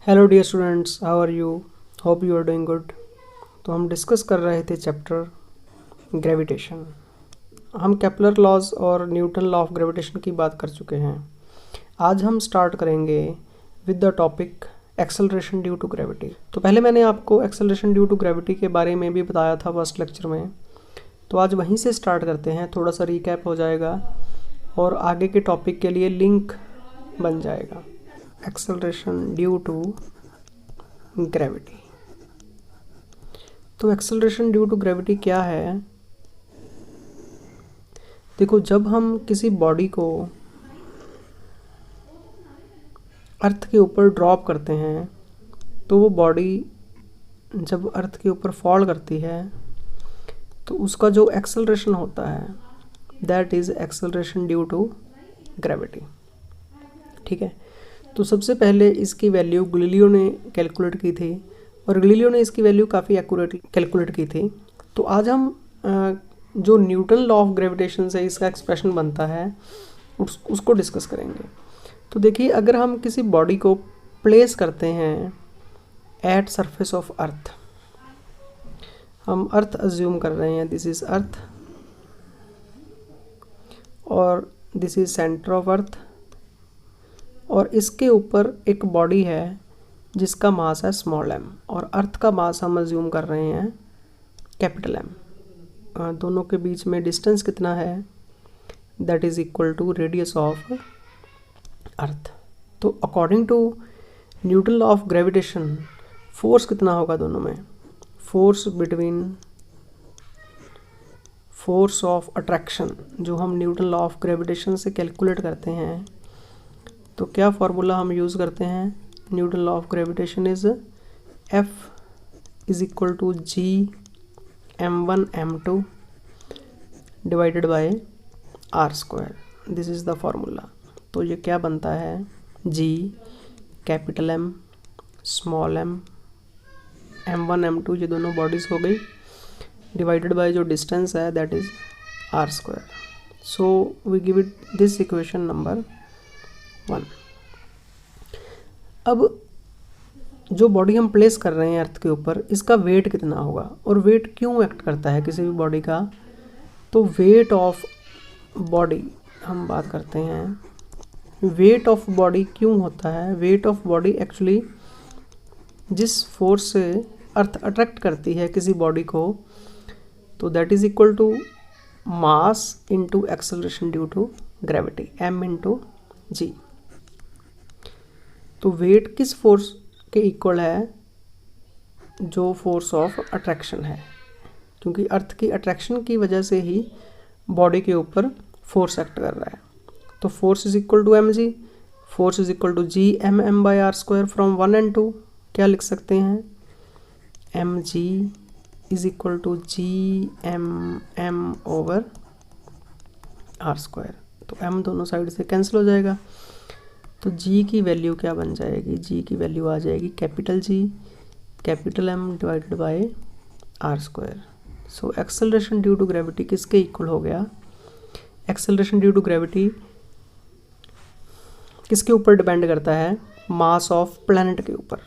Hello dear students, how are you? Hope you are doing good. तो हम discuss कर रहे थे चैप्टर ग्रेविटेशन। हम केपलर लॉज और न्यूटन लॉ ऑफ ग्रेविटेशन की बात कर चुके हैं। आज हम स्टार्ट करेंगे with the topic acceleration due to gravity. तो पहले मैंने आपको एक्सेलरेशन ड्यू टू ग्रेविटी के बारे में भी बताया था फर्स्ट लेक्चर में, तो आज वहीं से स्टार्ट करते हैं। थोड़ा सा रिकैप हो जाएगा और आगे के टॉपिक के लिए लिंक बन जाएगा। Acceleration due to gravity. तो एक्सेलरेशन ड्यू टू ग्रेविटी क्या है? देखो, जब हम किसी बॉडी को अर्थ के ऊपर ड्रॉप करते हैं तो वो बॉडी जब अर्थ के ऊपर फॉल करती है तो उसका जो एक्सेलरेशन होता है that is acceleration due to gravity. ठीक है, तो सबसे पहले इसकी वैल्यू गैलीलियो ने कैलकुलेट की थी और गैलीलियो ने इसकी वैल्यू काफ़ी एक्यूरेटली कैलकुलेट की थी। तो आज हम जो न्यूटन लॉ ऑफ ग्रेविटेशन से इसका एक्सप्रेशन बनता है उसको डिस्कस करेंगे। तो देखिए, अगर हम किसी बॉडी को प्लेस करते हैं एट सरफेस ऑफ अर्थ, हम अर्थ अज्यूम कर रहे हैं, दिस इज़ अर्थ और दिस इज़ सेंटर ऑफ अर्थ, और इसके ऊपर एक बॉडी है जिसका मास है स्मॉल m और अर्थ का मास हम अज्यूम कर रहे हैं कैपिटल M। दोनों के बीच में डिस्टेंस कितना है? That is equal to radius of earth. तो according to Newton law of gravitation force कितना होगा दोनों में? Force between force of attraction जो हम न्यूटन लॉ ऑफ ग्रेविटेशन से कैलकुलेट करते हैं, तो क्या फार्मूला हम यूज़ करते हैं? Newton law of gravitation is F is equal to G m1 m2 divided by r square. This is the formula. तो ये क्या बनता है? G capital M small m m1 m2 ये दोनों बॉडीज़ हो गई, डिवाइडेड बाय जो डिस्टेंस है that is r square. So we give it this equation number 1। अब जो बॉडी हम प्लेस कर रहे हैं अर्थ के ऊपर, इसका वेट कितना होगा और वेट क्यों एक्ट करता है किसी भी बॉडी का? तो वेट ऑफ बॉडी हम बात करते हैं। वेट ऑफ बॉडी क्यों होता है? वेट ऑफ बॉडी एक्चुअली जिस फोर्स से अर्थ अट्रैक्ट करती है किसी बॉडी को, तो that is equal to mass into acceleration due to gravity, m into g. तो वेट किस फोर्स के इक्वल है? जो फोर्स ऑफ अट्रैक्शन है, क्योंकि अर्थ की अट्रैक्शन की वजह से ही बॉडी के ऊपर फोर्स एक्ट कर रहा है। तो force is equal to mg, force is equal to G m by r square from 1 and 2। क्या लिख सकते हैं? mg is equal to G m over are square. तो m दोनों साइड से कैंसिल हो जाएगा, तो g की वैल्यू क्या बन जाएगी? g की वैल्यू आ जाएगी capital G capital M divided by are square. So acceleration due to gravity किसके इक्वल हो गया? एक्सेलरेशन ड्यू टू ग्रेविटी किसके ऊपर डिपेंड करता है? मास ऑफ प्लैनेट के ऊपर।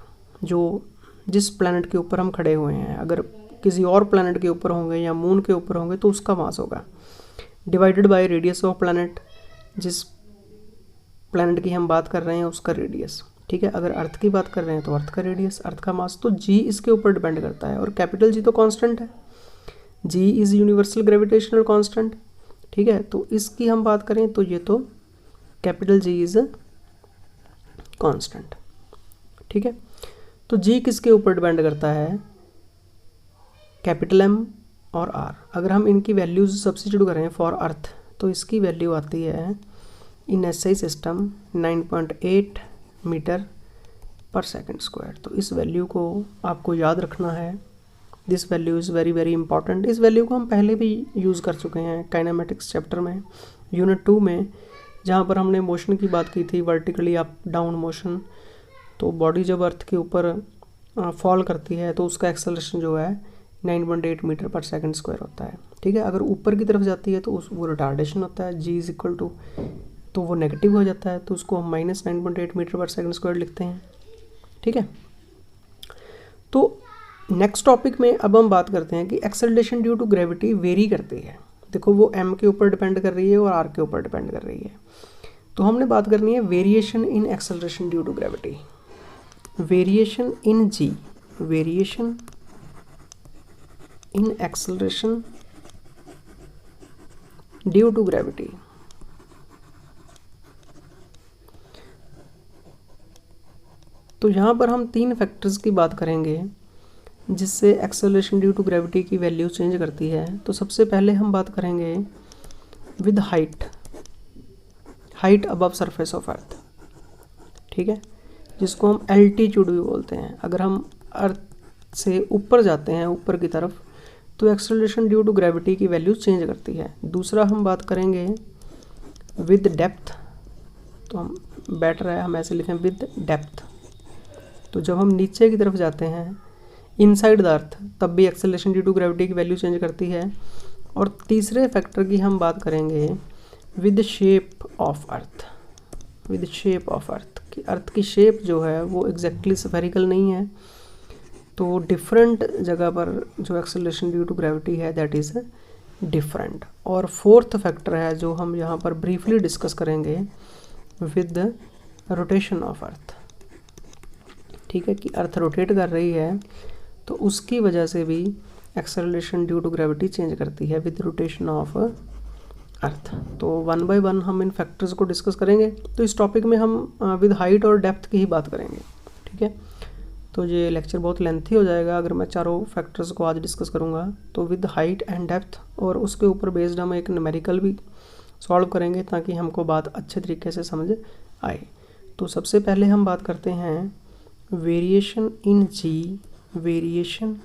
जो जिस प्लैनेट के ऊपर हम खड़े हुए हैं, अगर किसी और प्लैनेट के ऊपर होंगे या मून के ऊपर होंगे तो उसका मास होगा, divided by radius of planet, जिस प्लैनेट की हम बात कर रहे हैं उसका रेडियस। ठीक है, अगर अर्थ की बात कर रहे हैं तो अर्थ का रेडियस, अर्थ का मास। तो जी इसके ऊपर डिपेंड करता है और कैपिटल जी तो कांस्टेंट है, जी इज़ यूनिवर्सल ग्रेविटेशनल कांस्टेंट। ठीक है, तो इसकी हम बात करें तो ये तो कैपिटल जी इज़ कांस्टेंट। ठीक है, तो जी किसके ऊपर डिपेंड करता है? कैपिटल एम और आर। अगर हम इनकी वैल्यूज सब्स्टिट्यूट करें फॉर अर्थ तो इसकी वैल्यू आती है इन एसआई सिस्टम 9.8 मीटर पर सेकंड स्क्वायर। तो इस वैल्यू को आपको याद रखना है। This value is very very important. इस वैल्यू को हम पहले भी यूज़ कर चुके हैं काइनेमेटिक्स चैप्टर में, यूनिट 2 में, जहाँ पर हमने मोशन की बात की थी, वर्टिकली अप डाउन मोशन। तो बॉडी जब अर्थ के ऊपर फॉल करती है तो उसका एक्सेलरेशन जो है 9.8 मीटर पर सेकंड स्क्वायर होता है। ठीक है, अगर ऊपर की तरफ जाती है तो वो रिटार्डेशन होता है, जी इज इक्वल टू, तो वो नेगेटिव हो जाता है, तो उसको हम -9.8 मीटर पर सेकंड स्क्वायर लिखते हैं। ठीक है। तो नेक्स्ट टॉपिक में अब हम बात करते हैं कि acceleration due to gravity vary करती है। देखो वो m के ऊपर डिपेंड कर रही है और r के ऊपर डिपेंड कर रही है। तो हमने बात करनी है variation in acceleration due to gravity, variation in g, variation in acceleration due to gravity. तो यहाँ पर हम 3 फैक्टर्स की बात करेंगे जिससे एक्सेलरेशन ड्यू टू ग्रेविटी की वैल्यू चेंज करती है। तो सबसे पहले हम बात करेंगे with height, height above surface of अर्थ, ठीक है, जिसको हम एल्टीट्यूड भी बोलते हैं। अगर हम अर्थ से ऊपर जाते हैं, ऊपर की तरफ, तो एक्सेलरेशन ड्यू टू ग्रेविटी की वैल्यू चेंज करती है। दूसरा हम बात करेंगे विद डेप्थ, तो हम बेटर है हम ऐसे लिखें विद डेप्थ। तो जब हम नीचे की तरफ जाते हैं इनसाइड द अर्थ, तब भी एक्सेलरेशन ड्यू टू ग्रेविटी की वैल्यू चेंज करती है। और तीसरे फैक्टर की हम बात करेंगे with shape of earth, with shape of earth, कि अर्थ की शेप जो है वो एग्जैक्टली स्फेरिकल नहीं है, तो डिफरेंट जगह पर जो एक्सेलरेशन ड्यू टू ग्रेविटी है दैट इज़ डिफरेंट। और फोर्थ फैक्टर है जो हम यहाँ पर ब्रीफली डिस्कस करेंगे विद रोटेशन ऑफ अर्थ, ठीक है, कि अर्थ रोटेट कर रही है तो उसकी वजह से भी acceleration due to gravity change करती है विद रोटेशन ऑफ अर्थ। तो 1 बाय 1 हम इन फैक्टर्स को डिस्कस करेंगे। तो इस टॉपिक में हम विद हाइट और डेप्थ की ही बात करेंगे, ठीक है। तो ये लेक्चर बहुत लेंथी हो जाएगा अगर मैं चारों फैक्टर्स को आज डिस्कस करूँगा। तो विद हाइट एंड डेप्थ, और उसके ऊपर बेस्ड हम एक न्यूमेरिकल भी सॉल्व करेंगे ताकि हमको बात अच्छे तरीके से समझ आए। तो सबसे पहले हम बात करते हैं variation in g, variation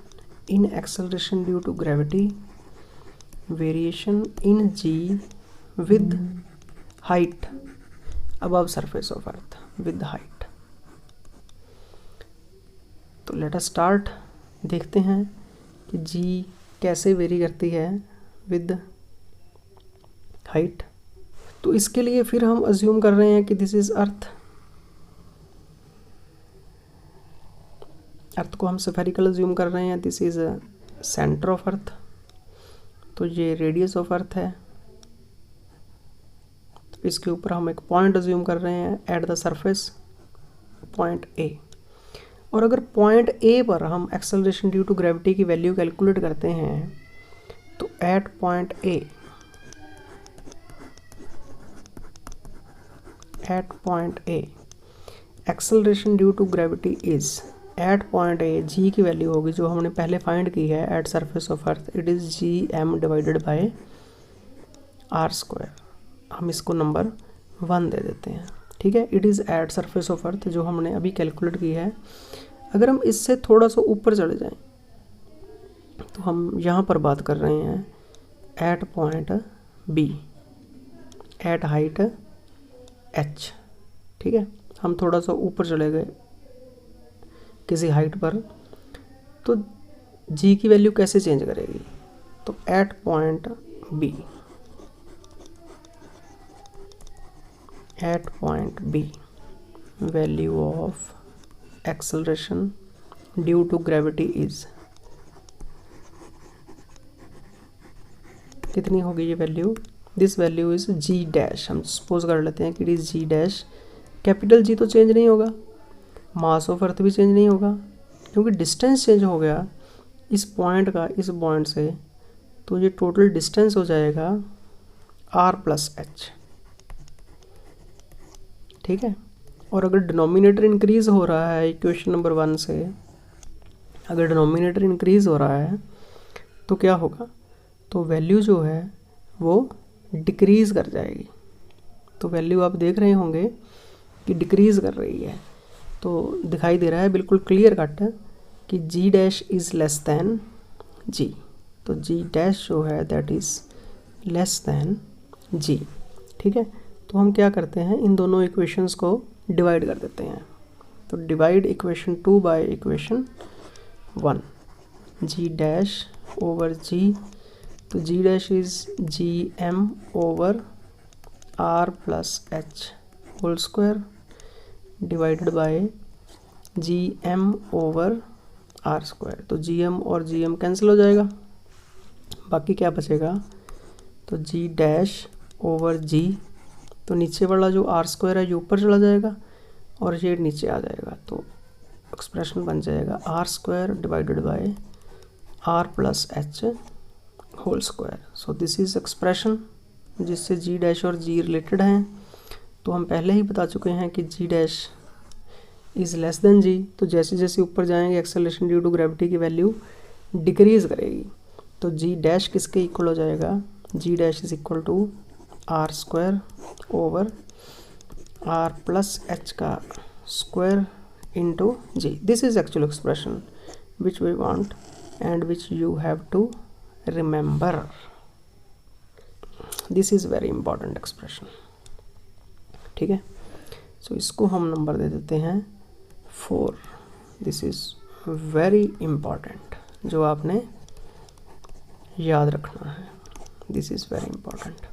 in acceleration due to gravity, variation in g with height above surface of earth, with height. तो लेट अस स्टार्ट, देखते हैं कि जी कैसे वेरी करती है विद हाइट। तो इसके लिए फिर हम अज्यूम कर रहे हैं कि दिस इज अर्थ, अर्थ को हम स्फेरिकल अज्यूम कर रहे हैं। This is centre of earth, तो ये रेडियस ऑफ अर्थ है। तो इसके ऊपर हम एक पॉइंट अज्यूम कर रहे हैं at the surface, point A. और अगर पॉइंट ए पर हम एक्सेलरेशन ड्यू टू ग्रेविटी की वैल्यू कैलकुलेट करते हैं तो eight point A, eight point A acceleration due to gravity is, at point A g की वैल्यू होगी जो हमने पहले फाइंड की है at surface of earth, it is G M divided by are square. हम इसको नंबर 1 दे देते हैं, ठीक है। It is eight surface of अर्थ जो हमने अभी कैलकुलेट की है। अगर हम इससे थोड़ा सा ऊपर चले जाएं तो हम यहाँ पर बात कर रहे हैं at point B, at height h, ठीक है। हम थोड़ा सा ऊपर चले गए किसी हाइट पर, तो जी की वैल्यू कैसे चेंज करेगी? तो eight point B, at point B value of acceleration due to gravity is, कितनी होगी ये वैल्यू? This value is g dash. हम सपोज कर लेते हैं कि it is g dash. Capital G तो चेंज नहीं होगा, मास ऑफ अर्थ भी चेंज नहीं होगा, क्योंकि डिस्टेंस चेंज हो गया इस पॉइंट का इस पॉइंट से, तो ये टोटल डिस्टेंस हो जाएगा r प्लस एच, ठीक है। और अगर डिनोमिनेटर इंक्रीज हो रहा है इक्वेशन नंबर 1 से, अगर डिनोमिनेटर इंक्रीज हो रहा है तो क्या होगा? तो वैल्यू जो है वो डिक्रीज़ कर जाएगी। तो वैल्यू आप देख रहे होंगे कि डिक्रीज़ कर रही है, तो दिखाई दे रहा है बिल्कुल क्लियर कट कि g dash is less than जी। तो जी डैश जो है दैट इज़ लेस दैन जी, ठीक है। तो हम क्या करते हैं, इन दोनों इक्वेशंस को डिवाइड कर देते हैं। तो divide equation 2 by equation 1, g dash over g, तो g dash is G M over are plus H whole square divided by G M over are square. तो जी एम और जी एम कैंसिल हो जाएगा, बाकी क्या बचेगा, तो g dash over g, तो नीचे वाला जो आर स्क्वायर है ये ऊपर चला जाएगा और ये नीचे आ जाएगा। तो एक्सप्रेशन बन जाएगा r square divided by are plus H whole square. So this is expression जिससे जी डैश और जी रिलेटेड हैं। तो हम पहले ही बता चुके हैं कि g dash is less than g, तो जैसे जैसे ऊपर जाएंगे एक्सेलरेशन ड्यू टू ग्रेविटी की वैल्यू डिक्रीज़ करेगी। तो जी डैश किसके इक्वल हो जाएगा, g dash is equal to are square over are plus H का square into g. This is actual expression which we want and which you have to remember. This is very important expression, ठीक है। सो इसको हम number दे देते हैं 4। This is very important, जो आपने याद रखना है। दिस इज़ वेरी इम्पॉर्टेंट,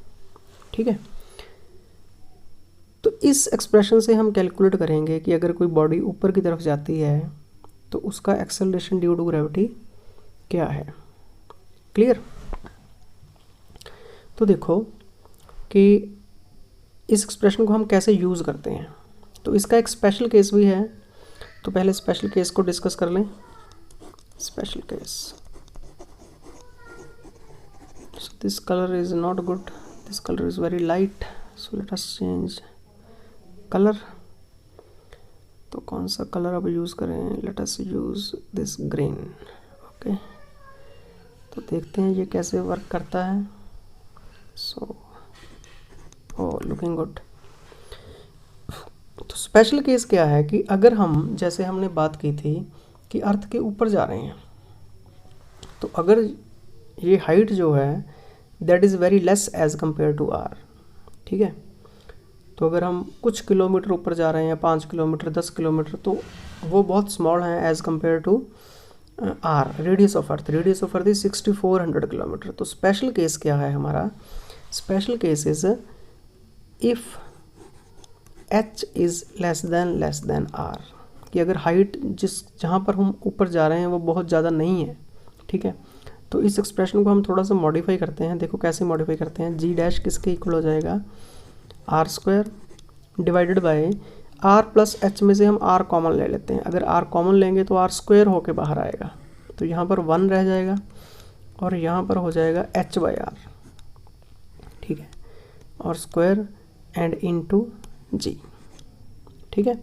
ठीक है। तो इस एक्सप्रेशन से हम कैलकुलेट करेंगे कि अगर कोई बॉडी ऊपर की तरफ जाती है तो उसका एक्सेलरेशन ड्यू टू ग्रेविटी क्या है। क्लियर। तो देखो कि इस एक्सप्रेशन को हम कैसे यूज़ करते हैं। तो इसका एक स्पेशल केस भी है, तो पहले स्पेशल केस को डिस्कस कर लें। Special case, so this color is not good, this color is very light, so let us change color। तो कौन सा कलर अब यूज़ करें, let us use this green। Okay, तो देखते हैं ये कैसे वर्क करता है। So looking good. तो स्पेशल केस क्या है कि अगर हम, जैसे हमने बात की थी कि अर्थ के ऊपर जा रहे हैं, तो अगर ये हाइट जो है that is very less as compare to r, ठीक है। तो अगर हम कुछ किलोमीटर ऊपर जा रहे हैं, 5 किलोमीटर 10 किलोमीटर, तो वो बहुत स्मॉल है as compare to r. Radius of earth is 6400 kilometre. तो स्पेशल केस क्या है हमारा, special case is if h is less then r, कि अगर हाइट जहाँ पर हम ऊपर जा रहे हैं वो बहुत ज़्यादा नहीं है, ठीक है। तो इस एक्सप्रेशन को हम थोड़ा सा मॉडिफाई करते हैं। देखो कैसे मॉडिफाई करते हैं। जी डैश किसके इक्वल हो जाएगा, r square divided by are plus h में से हम आर कॉमन ले लेते हैं। अगर आर कॉमन लेंगे तो आर स्क्वायर होके बाहर आएगा, तो यहाँ पर 1 रह जाएगा और यहाँ पर हो जाएगा एच बाई आर, ठीक है, और स्क्वायर एंड इनटू जी, ठीक है।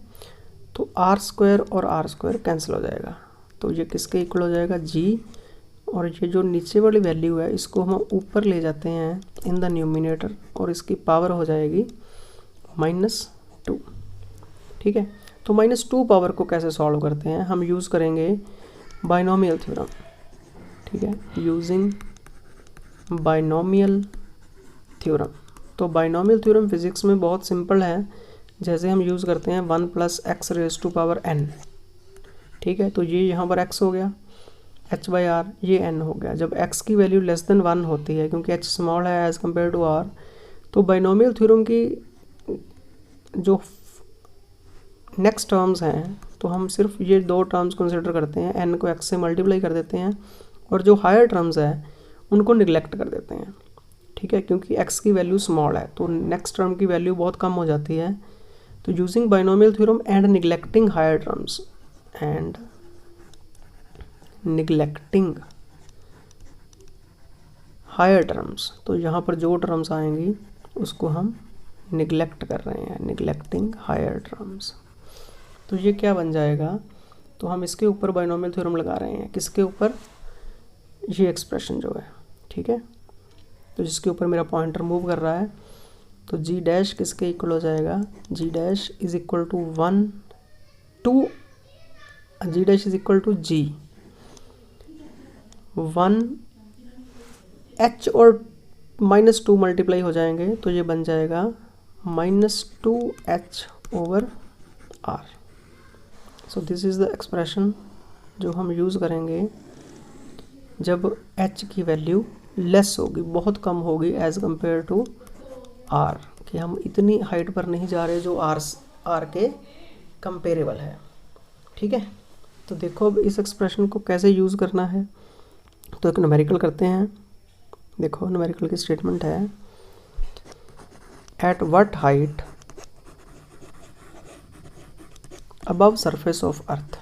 तो आर स्क्वायर और आर स्क्वायर कैंसिल हो जाएगा, तो ये किसके इक्वल हो जाएगा, जी। और ये जो नीचे वाली वैल्यू है इसको हम ऊपर ले जाते हैं इन द न्यूमिनेटर, और इसकी पावर हो जाएगी -2, ठीक है। तो -2 पावर को कैसे सॉल्व करते हैं, हम यूज़ करेंगे बाइनोमियल थ्योरम, ठीक है, यूजिंग बाइनोमियल थ्योरम। तो बाइनोमियल थ्योरम फिजिक्स में बहुत सिंपल है, जैसे हम यूज़ करते हैं 1 + x⁻n, ठीक है। तो ये यहाँ पर x हो गया, h बाई आर, ये n हो गया। जब x की वैल्यू लेस देन 1 होती है, क्योंकि h स्मॉल है एज़ कम्पेयर टू r, तो बाइनोमियल थ्योरम की जो नेक्स्ट टर्म्स हैं, तो हम सिर्फ ये 2 टर्म्स कंसिडर करते हैं, n को x से मल्टीप्लाई कर देते हैं, और जो हायर टर्म्स है उनको निगलेक्ट कर देते हैं, ठीक है, क्योंकि x की वैल्यू स्मॉल है, तो नेक्स्ट टर्म की वैल्यू बहुत कम हो जाती है। तो using binomial theorem and neglecting higher terms तो यहाँ पर जो टर्म्स आएंगी उसको हम निगलेक्ट कर रहे हैं, निगलेक्टिंग हायर टर्म्स। तो ये क्या बन जाएगा, तो हम इसके ऊपर बाइनोमियल थ्योरम लगा रहे हैं, किसके ऊपर, ये एक्सप्रेशन जो है, ठीक है। तो जिसके ऊपर मेरा पॉइंटर मूव कर रहा है, तो जी डैश किसके इक्वल हो जाएगा, g dash is equal to g 1 h और -2 मल्टीप्लाई हो जाएंगे, तो ये बन जाएगा -2h over r। So this is the expression जो हम यूज़ करेंगे जब h की वैल्यू लेस होगी, बहुत कम होगी एज़ कम्पेयर टू r, कि हम इतनी हाइट पर नहीं जा रहे जो r के कंपेरेबल है, ठीक है, तो देखो अब इस एक्सप्रेशन को कैसे यूज़ करना है। तो एक न्यूमेरिकल करते हैं। देखो न्यूमेरिकल की स्टेटमेंट है, at what height above surface of earth.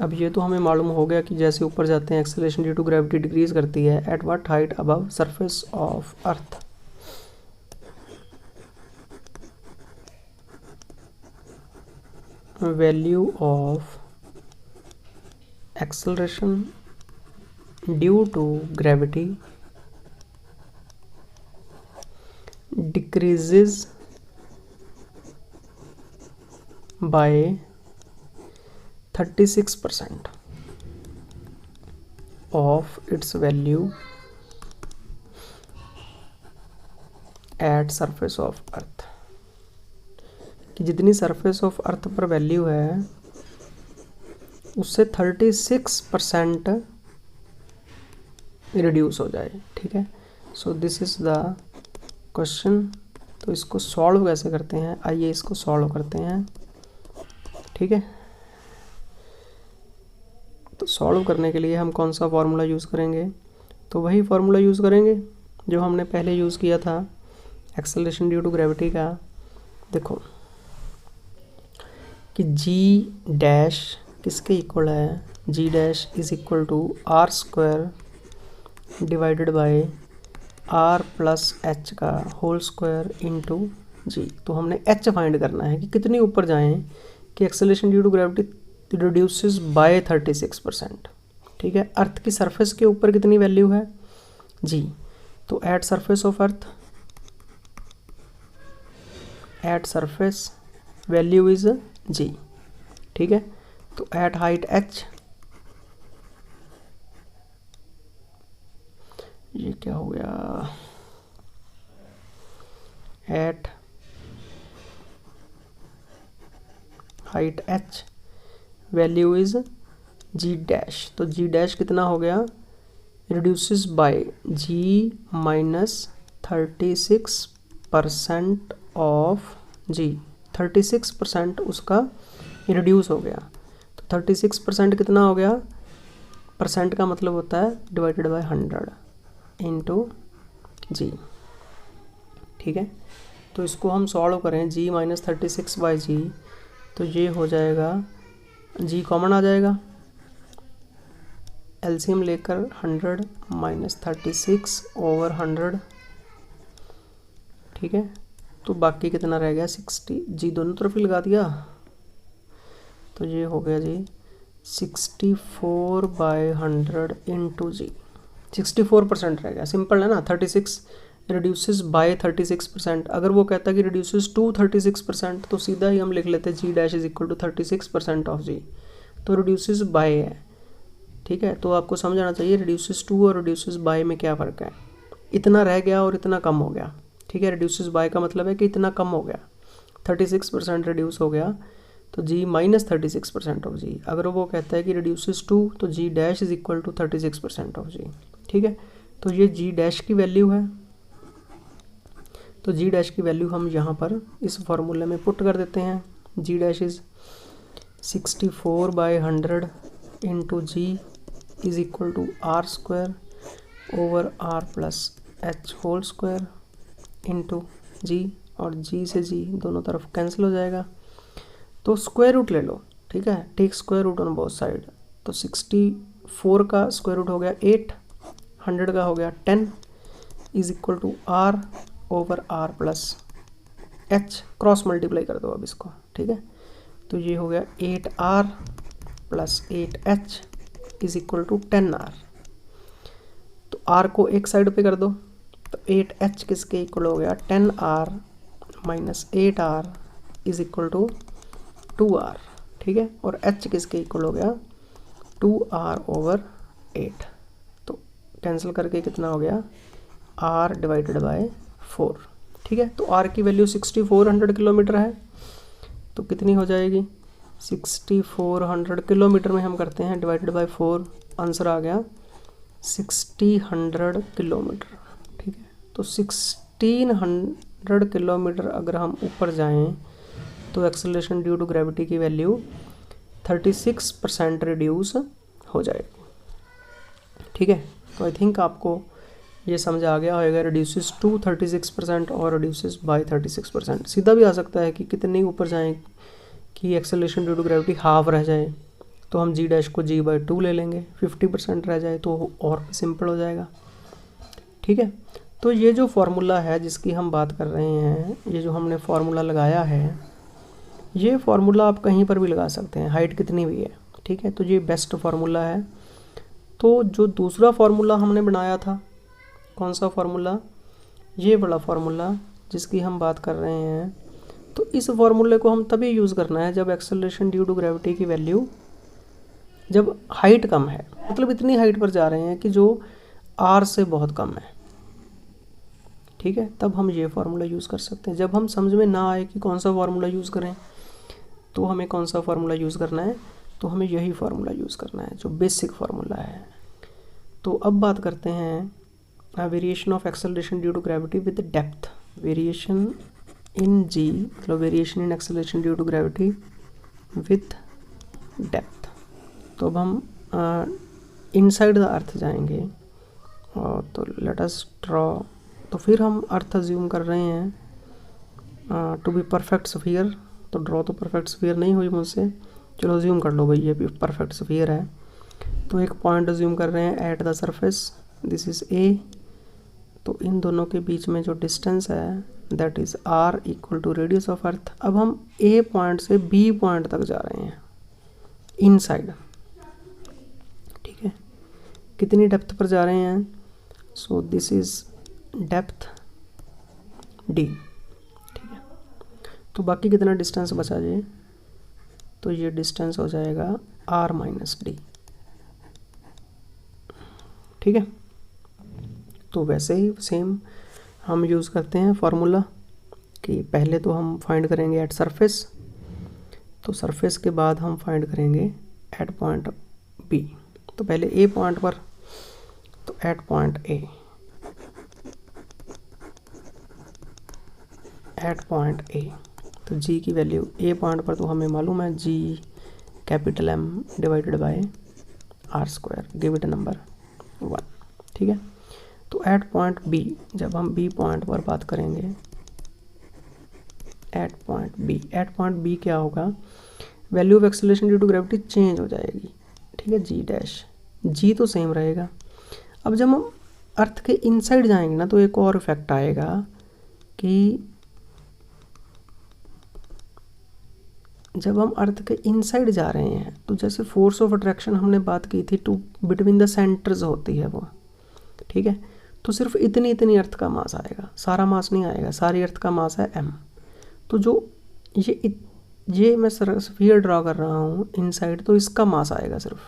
अब ये तो हमें मालूम हो गया कि जैसे ऊपर जाते हैं acceleration due to gravity decrease करती है। At what height above surface of earth, value of acceleration due to gravity decreases by 36% of its value at surface of earth। कि जितनी सरफेस ऑफ अर्थ पर वैल्यू है उससे 36% रिड्यूस हो जाए। ठीक है, सो दिस इज़ द क्वेश्चन। तो इसको सॉल्व कैसे करते हैं, आइए इसको सॉल्व करते हैं। ठीक है, तो सॉल्व करने के लिए हम कौन सा फार्मूला यूज़ करेंगे, तो वही फार्मूला यूज़ करेंगे जो हमने पहले यूज़ किया था एक्सेलरेशन ड्यू टू ग्रेविटी का। देखो कि जी डैश किसके इक्वल है, g dash is equal to are square divided by are plus H का होल स्क्वायर इंटू जी। तो हमने एच फाइंड करना है कि कितनी ऊपर जाएं कि acceleration due to gravity reduces by 36%। ठीक है, अर्थ की सरफेस के ऊपर कितनी वैल्यू है जी, तो at surface of earth, at surface value is g. ठीक है, तो एट हाइट एच, ये क्या हो गया, at height H value is g dash. तो जी डैश कितना हो गया, reduces by g minus 36% of g. 36% उसका रिड्यूस हो गया। तो 36% कितना हो गया, परसेंट का मतलब होता है डिवाइडेड बाय 100 इंटू जी। ठीक है, तो इसको हम सॉल्व करें, जी माइनस 36 बाई जी, तो ये हो जाएगा, जी कॉमन आ जाएगा, एलसीएम लेकर 100 माइनस 36 ओवर 100। ठीक है, तो बाकी कितना रह गया 60, जी दोनों तरफ ही लगा दिया, तो ये हो गया जी 64 बाई 100 इंटू जी। 64% रह गया, सिंपल है ना। 36 रिड्यूसेस बाय 36%। अगर वो कहता है कि रिड्यूसेस टू 36% तो सीधा ही हम लिख लेते g dash is equal to 36% of g. तो रिड्यूसेस बाय है। ठीक है, तो आपको समझ आना चाहिए रिड्यूसेस टू और रिड्यूसेस बाय में क्या फ़र्क है। इतना रह गया और इतना कम हो गया। ठीक है, रिड्यूसेस बाय का मतलब है कि इतना कम हो गया, 36% रिड्यूस हो गया, तो जी माइनस 36% ऑफ जी। अगर वो कहता है कि रिड्यूसेस टू, तो g dash is equal to 36% of g. ठीक है, तो ये जी डैश की वैल्यू है। तो जी डैश की वैल्यू हम यहाँ पर इस फार्मूले में पुट कर देते हैं। G dash is 64 by 100 into g is equal to are square over are plus H whole square into g, और जी से जी दोनों तरफ कैंसिल हो जाएगा। तो स्क्वायर रूट ले लो। ठीक है, take square root on both side. तो 64 का स्क्वायर रूट हो गया 8, 100 का हो गया 10 is equal to r over are plus h. Cross multiply कर दो अब इसको। ठीक है, तो ये हो गया 8r plus 8h is equal to 10r। तो r को एक साइड पे कर दो, तो 8h किसके इक्वल हो गया, 10r minus 8r is equal to 2r। ठीक है, और h किसके इक्वल हो गया, 2r ओवर 8। तो कैंसिल करके कितना हो गया, r डिवाइडेड बाय 4। ठीक है, तो r की वैल्यू 6400 किलोमीटर है, तो कितनी हो जाएगी, 6400 किलोमीटर में हम करते हैं डिवाइडेड बाय 4, आंसर आ गया 1600 किलोमीटर। ठीक है, तो 1600 किलोमीटर अगर हम ऊपर जाएं तो एक्सेलरेशन ड्यू टू ग्रेविटी की वैल्यू 36% रिड्यूस हो जाएगी। ठीक है, तो आई थिंक आपको ये समझ आ गया होगा, रिड्यूसेस टू 36% और रिड्यूसेस बाय 36%। सीधा भी आ सकता है कि कितने ऊपर जाएं कि acceleration due to gravity half रह जाए, तो हम जी डैश को g/2 ले लेंगे, 50% रह जाए तो और सिंपल हो जाएगा। ठीक है, तो ये जो फार्मूला है जिसकी हम बात कर रहे हैं, ये जो हमने फार्मूला लगाया है, ये फार्मूला आप कहीं पर भी लगा सकते हैं, हाइट कितनी भी है। ठीक है, तो ये बेस्ट फार्मूला है। तो जो दूसरा फार्मूला हमने बनाया था, कौन सा फार्मूला, ये बड़ा फार्मूला जिसकी हम बात कर रहे हैं, तो इस फार्मूले को हम तभी यूज़ करना है जब एक्सेलरेशन ड्यू टू ग्रेविटी की वैल्यू, जब हाइट कम है, मतलब इतनी हाइट पर जा रहे हैं कि जो r से बहुत कम है। ठीक है, तब हम ये फार्मूला यूज़ कर सकते हैं। जब हम समझ में ना आए कि कौन सा फार्मूला यूज़ करें, तो हमें कौन सा फार्मूला यूज़ करना है, तो हमें यही फार्मूला यूज़ करना है जो बेसिक फार्मूला है। तो अब बात करते हैं variation of acceleration due to gravity with depth. Variation in g, मतलब variation in acceleration due to gravity with depth. तो अब हम इनसाइड द अर्थ जाएंगे, और तो लेट अस ड्रॉ। तो फिर हम अर्थ अज्यूम कर रहे हैं टू बी परफेक्ट स्फीयर। तो ड्रॉ तो परफेक्ट स्फीयर नहीं हुई मुझसे, चलो अज्यूम कर लो भाई ये भी परफेक्ट स्फीयर है। तो एक पॉइंट अज्यूम कर रहे हैं at the surface, this is A. तो इन दोनों के बीच में जो डिस्टेंस है that is r equal to radius of earth. अब हम ए पॉइंट से बी पॉइंट तक जा रहे हैं इनसाइड। ठीक है, कितनी डेप्थ पर जा रहे हैं, सो दिस इज़ डेप्थ d। ठीक है, तो बाकी कितना डिस्टेंस बचा जी, तो ये डिस्टेंस हो जाएगा r माइनस डी। ठीक है, तो वैसे ही सेम हम यूज़ करते हैं फार्मूला कि पहले तो हम फाइंड करेंगे एट सरफेस, तो सरफेस के बाद हम फाइंड करेंगे एट पॉइंट बी। तो पहले ए पॉइंट पर, तो eight point A, eight point A, तो जी की वैल्यू ए पॉइंट पर तो हमें मालूम है g capital M divided by r², give it number 1। ठीक है, तो एट पॉइंट बी, जब हम बी पॉइंट पर बात करेंगे एट पॉइंट बी क्या होगा, value of acceleration due to gravity change हो जाएगी। ठीक है, जी डैश, जी तो सेम रहेगा। अब जब हम अर्थ के इनसाइड जाएंगे ना, तो एक और इफेक्ट आएगा कि जब हम अर्थ के इनसाइड जा रहे हैं, तो जैसे फोर्स ऑफ अट्रैक्शन हमने बात की थी टू बिटवीन द सेंटर्स होती है वो। ठीक है, तो सिर्फ इतनी इतनी अर्थ का मास आएगा, सारा मास नहीं आएगा, सारी अर्थ का मास है m। तो जो ये मैं स्फीयर ड्रॉ कर रहा हूँ इनसाइड, तो इसका मास आएगा सिर्फ।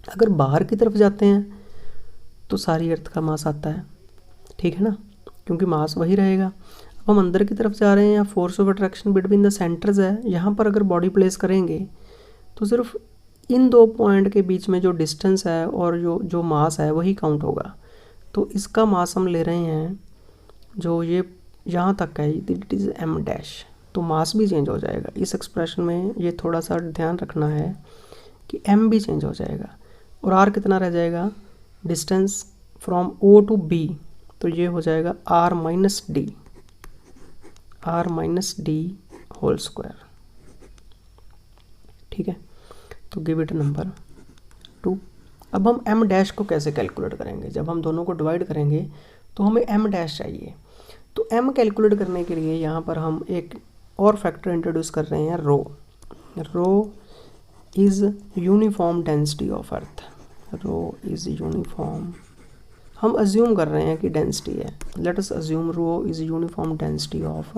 अगर बाहर की तरफ जाते हैं तो सारी अर्थ का मास आता है। ठीक है ना, क्योंकि मास वही रहेगा। अब हम अंदर की तरफ जा रहे हैं, या force of attraction between the centres है, यहाँ पर अगर बॉडी प्लेस करेंगे तो सिर्फ इन दो पॉइंट के बीच में जो डिस्टेंस है और जो मास है वही काउंट होगा। तो इसका मास हम ले रहे हैं जो ये यहाँ तक है, इट इज़ m डैश, तो मास भी चेंज हो जाएगा। इस एक्सप्रेशन में ये थोड़ा सा ध्यान रखना है कि m भी चेंज हो जाएगा, और r कितना रह जाएगा, distance from O to B, तो ये हो जाएगा r minus d whole square. ठीक है, तो गिव इट नंबर 2। अब हम m डैश को कैसे कैलकुलेट करेंगे, जब हम दोनों को डिवाइड करेंगे तो हमें m डैश चाहिए। तो m कैलकुलेट करने के लिए यहाँ पर हम एक और फैक्टर इंट्रोड्यूस कर रहे हैं, rho is uniform density of earth. Rho is uniform, हम अज्यूम कर रहे हैं कि डेंसिटी है, let us assume rho is uniform density of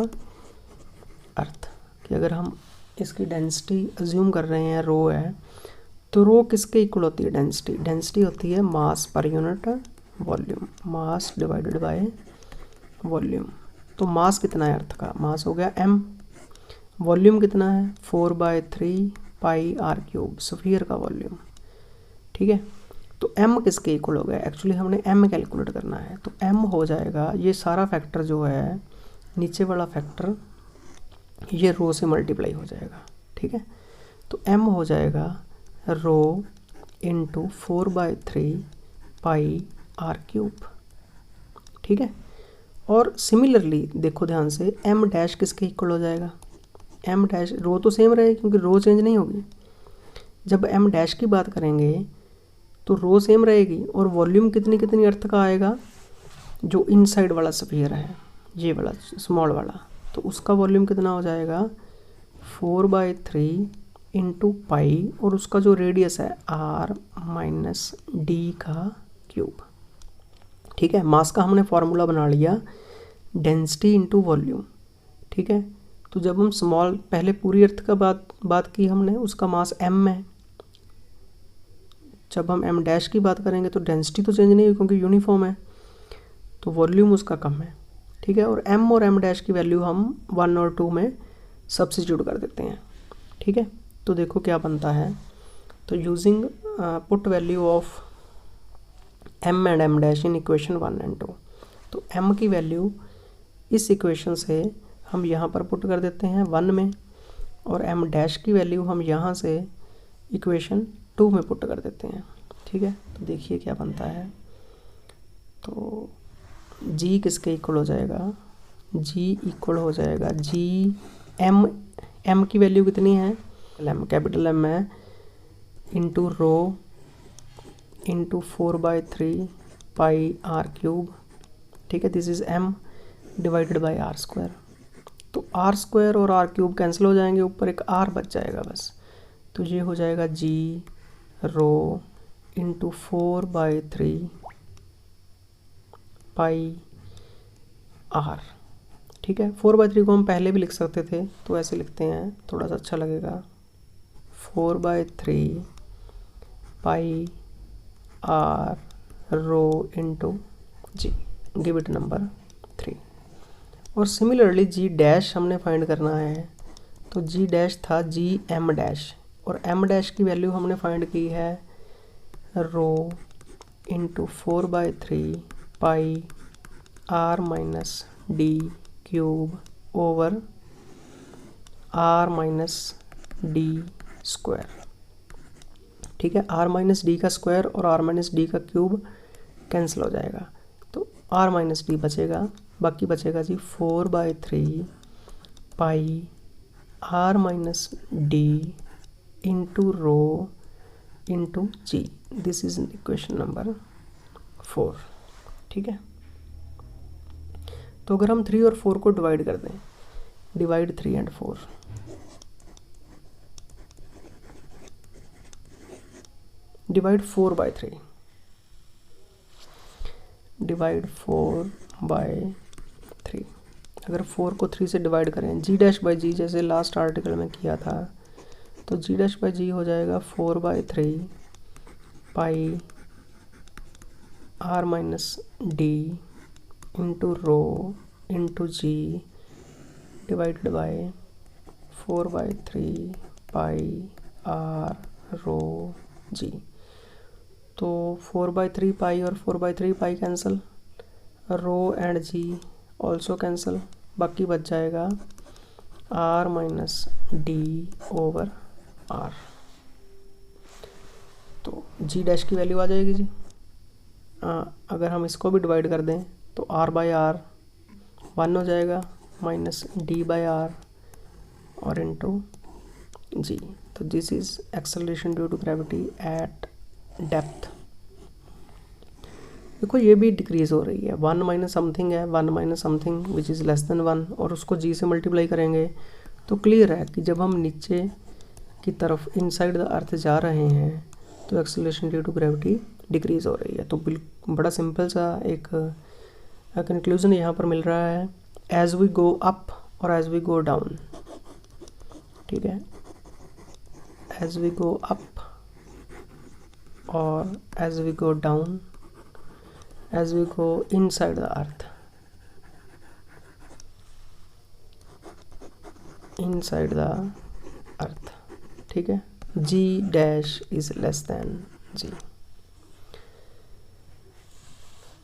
earth. कि अगर हम इसकी डेंसिटी अज्यूम कर रहे हैं रो है, तो रो किसके इक्वल होती है, डेंसिटी होती है mass per unit volume, mass divided by volume. तो मास कितना है अर्थ का, मास हो गया m, वॉल्यूम कितना है 4/3 पाई r³ स्फीयर का वॉल्यूम। ठीक है, तो m किसके इक्वल हो गया, एक्चुअली हमने m कैलकुलेट करना है, तो m हो जाएगा ये सारा फैक्टर जो है नीचे वाला फैक्टर ये रो से मल्टीप्लाई हो जाएगा, ठीक है। तो m हो जाएगा रो इंटू 4/3 पाई आर क्यूब, ठीक है। और सिमिलरली देखो ध्यान से, m डैश किसके इक्वल हो जाएगा, m डैश, रो तो सेम रहेगी क्योंकि रो चेंज नहीं होगी। जब m डैश की बात करेंगे तो रो सेम रहेगी और वॉल्यूम कितनी कितनी अर्थ का आएगा, जो इनसाइड वाला स्फीयर है, ये वाला स्मॉल वाला, तो उसका वॉल्यूम कितना हो जाएगा 4/3 इंटू पाई, और उसका जो रेडियस है r माइनस डी का क्यूब, ठीक है। मास का हमने फॉर्मूला बना लिया डेंसिटी इंटू वॉल्यूम, ठीक है। तो जब हम स्मॉल, पहले पूरी अर्थ का बात की हमने, उसका मास m है। जब हम m डैश की बात करेंगे तो डेंसिटी तो चेंज नहीं हुई क्योंकि यूनिफॉर्म है, तो वॉल्यूम उसका कम है, ठीक है। और m और m डैश की वैल्यू हम 1 और 2 में सब्स्टिट्यूट कर देते हैं, ठीक है। तो देखो क्या बनता है, तो using put value of m and m dash in equation 1 and 2, तो m की वैल्यू इस इक्वेशन से हम यहाँ पर पुट कर देते हैं 1 में, और m डैश की वैल्यू हम यहाँ से इक्वेशन 2 में पुट कर देते हैं, ठीक है। तो देखिए क्या बनता है, तो g किसके इक्वल हो जाएगा, g इक्वल हो जाएगा g, m की वैल्यू कितनी है, कैपिटल M है, into rho into 4/3 pi r cube, ठीक है। This is m divided by r square. तो आर स्क्वायर और आर क्यूब कैंसिल हो जाएंगे, ऊपर एक r बच जाएगा बस। तो ये हो जाएगा g rho into 4/3 pi r, ठीक है। 4/3 को हम पहले भी लिख सकते थे, तो ऐसे लिखते हैं, थोड़ा सा अच्छा लगेगा, 4/3 pi r rho into g, give it number 3। और सिमिलरली जी डैश हमने फाइंड करना है, तो जी डैश था जी एम डैश, और एम डैश की वैल्यू हमने फाइंड की है rho into 4/3 pi r minus d cube over r minus d square, ठीक है। आर माइनस डी का स्क्वायर और आर माइनस डी का क्यूब कैंसिल हो जाएगा, तो आर माइनस डी बचेगा, बाकी बचेगा g 4/3 pi r minus d into rho into g. This is equation number 4, ठीक है। तो अगर हम 3 और 4 को डिवाइड कर दें, डिवाइड 3 एंड 4, डिवाइड 4/3, डिवाइड 4/3। अगर 4 को 3 से डिवाइड करें, जी डैश बाई जी जैसे लास्ट आर्टिकल में किया था, तो जी डैश बाई जी हो जाएगा 4/3 pi r minus d into rho into g divided by 4/3 pi r rho g. तो 4/3 पाई और 4/3 pi cancel, rho and g also cancel, बाकी बच जाएगा r minus d over r. तो जी डैश की value आ जाएगी जी, अगर हम इसको भी डिवाइड कर दें तो आर बाई आर 1 हो जाएगा, माइनस डी बाई आर और इंटू जी। तो this is acceleration due to gravity at depth. देखो ये भी डिक्रीज हो रही है, 1 माइनस समथिंग है, 1 minus something which is less then 1, और उसको जी से मल्टीप्लाई करेंगे तो क्लियर है कि जब हम नीचे की तरफ इनसाइड द अर्थ जा रहे हैं तो acceleration due to gravity decrease हो रही है। तो बड़ा सिंपल सा एक कंक्लूजन यहाँ पर मिल रहा है, एज वी गो अप और एज वी गो डाउन, ठीक है, एज वी गो अप और as we go down, as we go inside the earth, inside the earth, ठीक है, g dash is less than g.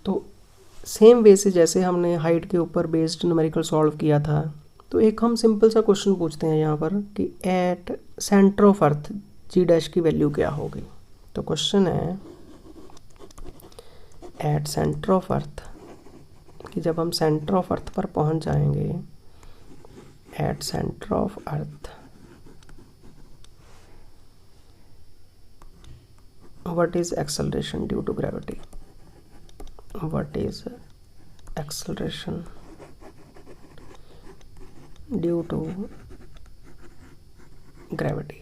तो same वे से जैसे हमने हाइट के ऊपर बेस्ड न्यूमेरिकल सॉल्व किया था, तो एक हम सिंपल सा क्वेश्चन पूछते हैं यहाँ पर कि at centre of earth g dash की वैल्यू क्या होगी। तो क्वेश्चन है एट सेंटर ऑफ अर्थ, कि जब हम सेंटर ऑफ अर्थ पर पहुँच जाएंगे, eight centre of earth what is acceleration due to gravity, what is acceleration due to gravity।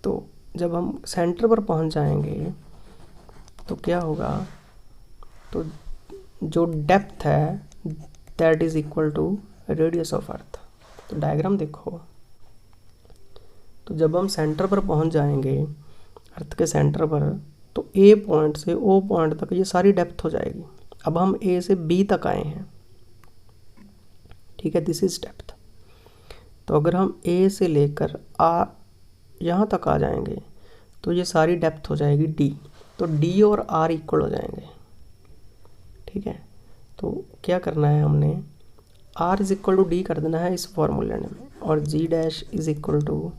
तो जब हम सेंटर पर पहुंच जाएंगे तो क्या होगा, तो जो डेप्थ है that is equal to radius of earth. तो डायग्राम देखो, तो जब हम सेंटर पर पहुंच जाएंगे अर्थ के सेंटर पर, तो ए पॉइंट से ओ पॉइंट तक ये सारी डेप्थ हो जाएगी। अब हम ए से बी तक आए हैं, ठीक है, दिस इज डेप्थ। तो अगर हम ए से लेकर यहाँ तक आ जाएंगे तो ये सारी डेप्थ हो जाएगी डी। तो डी और आर इक्वल हो जाएंगे, ठीक है। तो क्या करना है, हमने r is equal to d कर देना है इस फॉर्मूले में, और g dash is equal to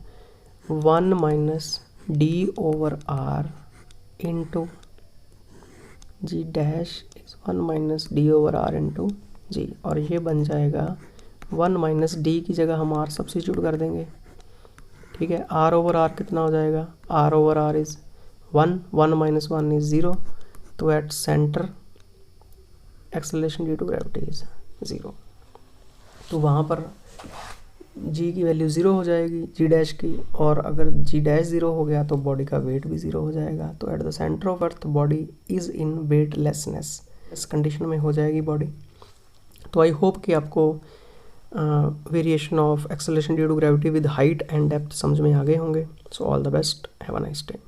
1 minus d over r into g dash is 1 minus d over r into g, और ये बन जाएगा 1 माइनस डी की जगह हम आर सब्स्टिट्यूट कर देंगे, ठीक है। आर ओवर आर कितना हो जाएगा, r over r is 1, 1 minus 1 is 0। तो at centre acceleration due to gravity is 0। तो वहाँ पर जी की वैल्यू 0 हो जाएगी जी डैश की, और अगर जी डैश 0 हो गया तो बॉडी का वेट भी 0 हो जाएगा। तो at the centre of earth body is in weightlessness, इस कंडीशन में हो जाएगी बॉडी। तो आई होप कि आपको variation of acceleration due to gravity with height and depth समझ में आ गए होंगे। So all the best, have a nice day.